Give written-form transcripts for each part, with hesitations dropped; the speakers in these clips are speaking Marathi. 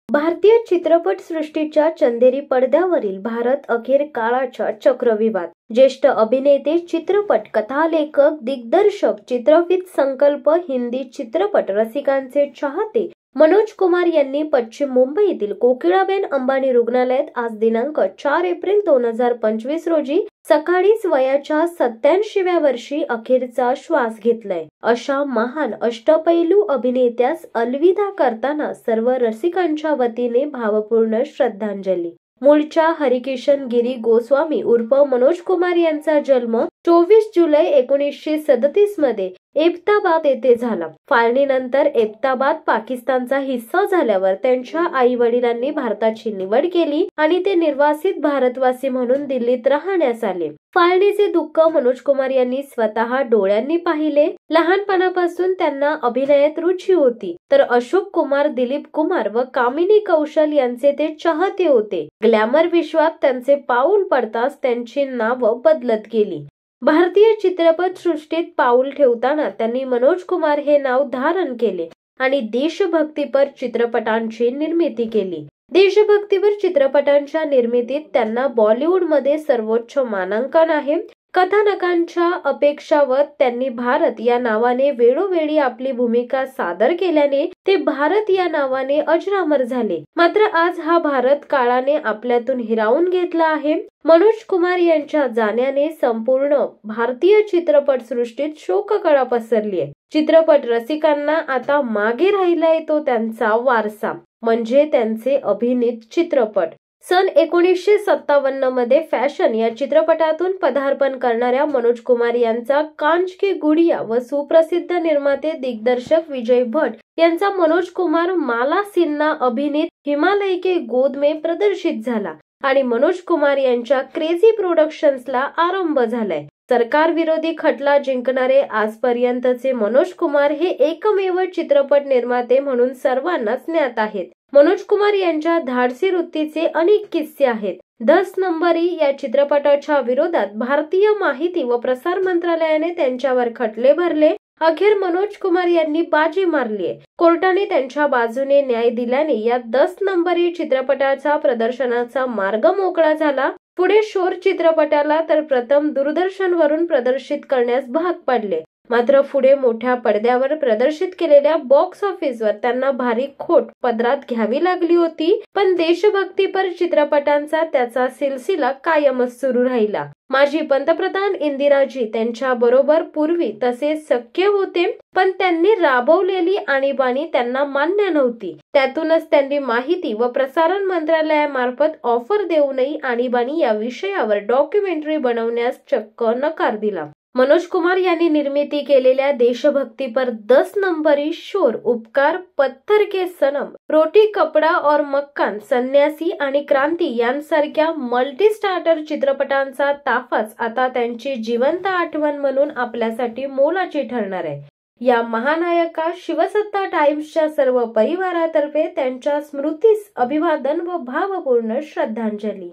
भारतीय चित्रपट सृष्टीच्या चंदेरी पडद्यावरील भारत अखेर काळाच्या चक्रव्यूहात ज्येष्ठ अभिनेते, चित्रपट कथालेखक, दिग्दर्शक, चित्रफित संकल्प, हिंदी चित्रपट रसिकांचे चाहते मनोज कुमार यांनी पश्चिम मुंबईतील कोकिळाबेन अंबानी रुग्णालयात आज दिनांक 4 एप्रिल 2025 रोजी सकाळीच वयाच्या 87व्या वर्षी अखेरचा श्वास घेतलाय। अशा महान अष्टपैलू अभिनेत्यास अलविदा करताना सर्व रसिकांच्या वतीने भावपूर्ण श्रद्धांजली। मूळच्या हरिकिशन गिरी गोस्वामी उर्फ मनोज कुमार यांचा जन्म 24 जुलै 1937 मध्ये एबटाबाद येथे झाला। फाळणीनंतर एबटाबाद पाकिस्तानचा हिस्सा झाल्यावर त्यांच्या आई वडिलांनी भारताची निवड केली आणि ते निर्वासित भारतवासी म्हणून दिल्लीत राहण्यास आले। फाळणीचे दुःख मनोज कुमार यांनी स्वतः डोळ्यांनी पाहिले। लहानपणापासून त्यांना अभिनयात रुची होती, तर अशोक कुमार, दिलीप कुमार व कामिनी कौशल यांचे ते चाहते होते। ग्लॅमर विश्वात त्यांचे पाऊल पडताच त्यांची नावं बदलत गेली। भारतीय चित्रपट सृष्टीत पाऊल ठेवताना त्यांनी मनोज कुमार हे नाव धारण केले आणि देशभक्तीपर चित्रपटांची निर्मिती केली। देशभक्तीपर चित्रपटांच्या निर्मितीत त्यांना बॉलिवूडमध्ये सर्वोच्च मानांकन आहे। कथानकांच्या अपेक्षावत त्यांनी भारत या नावाने वेळोवेळी आपली भूमिका सादर केल्याने ते भारत या नावाने अजरामर झाले। मात्र आज हा भारत काळाने आपल्यातून हिरावून घेतला आहे। मनोज कुमार यांच्या जाण्याने संपूर्ण भारतीय चित्रपट सृष्टीत शोककळा पसरली आहे। चित्रपट रसिकांना आता मागे राहिलाय तो त्यांचा वारसा, म्हणजे त्यांचे अभिनीत चित्रपट। सन 1957 मध्ये फॅशन या चित्रपटातून पदार्पण करणाऱ्या मनोज कुमार यांचा कांच की गुडिया व सुप्रसिद्ध निर्माते दिग्दर्शक विजय भट यांचा मनोज कुमार माला सिन्हा अभिनीत हिमालय के गोद में प्रदर्शित झाला आणि मनोज कुमार यांच्या क्रेझी प्रोडक्शन्सला आरंभ झालाय। सरकार विरोधी खटला जिंकणारे आजपर्यंतचे मनोज कुमार हे एकमेव चित्रपट निर्माते म्हणून सर्वांनाच ज्ञात आहेत। मनोज कुमार यांच्या धाडसी वृत्तीचे अनेक किस्से आहेत। 10 नंबरी या चित्रपटाच्या विरोधात भारतीय माहिती व प्रसार मंत्रालयाने त्यांच्यावर खटले भरले। अखेर मनोज कुमार यांनी बाजी मारली आहे। कोर्टाने त्यांच्या बाजूने न्याय दिल्याने या 10 नंबरी चित्रपटाचा प्रदर्शनाचा मार्ग मोकळा झाला। पुढे शोर चित्रपटाला तर प्रथम दूरदर्शनवरून प्रदर्शित करण्यास भाग पडले। मात्र पुढे मोठ्या पडद्यावर प्रदर्शित केलेल्या बॉक्स ऑफिसवर त्यांना भारी खोट पदरात घ्यावी लागली होती, पण देशभक्तीपर चित्रपटांचा त्याचा सिलसिला कायमच सुरू राहिला। माजी पंतप्रधान इंदिराजी त्यांच्या बरोबर पूर्वी तसे शक्य होते, पण त्यांनी राबवलेली आणीबाणी त्यांना मान्य नव्हती। त्यातूनच त्यांनी माहिती व प्रसारण मंत्रालयामार्फत ऑफर देऊनही आणीबाणी या विषयावर डॉक्युमेंटरी बनवण्यास चक्क नकार दिला। मनोज कुमार यांनी निर्मिती केलेल्या देशभक्तीपर 10 नंबरी, शोर, उपकार, पत्थर के सनम, रोटी कपडा और मक्कान, संन्यासी आणि क्रांती यांसारख्या मल्टी स्टार्टर चित्रपटांचा ताफाच आता त्यांची जिवंत आठवण म्हणून आपल्यासाठी मोलाची ठरणार आहे। या महानायका शिवसत्ता टाइम्सच्या सर्व परिवारातर्फे त्यांच्या स्मृतीस अभिवादन व भावपूर्ण श्रद्धांजली।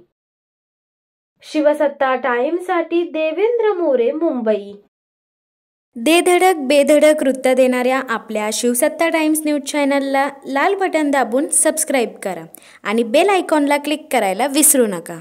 शिवसत्ता टाइम्ससाठी देवेंद्र मोरे, मुंबई। दे धडक बेधडक वृत्त देणाऱ्या आपल्या शिवसत्ता टाइम्स न्यूज चॅनलला लाल बटन दाबून सबस्क्राईब करा आणि बेल आयकॉनला क्लिक करायला विसरू नका।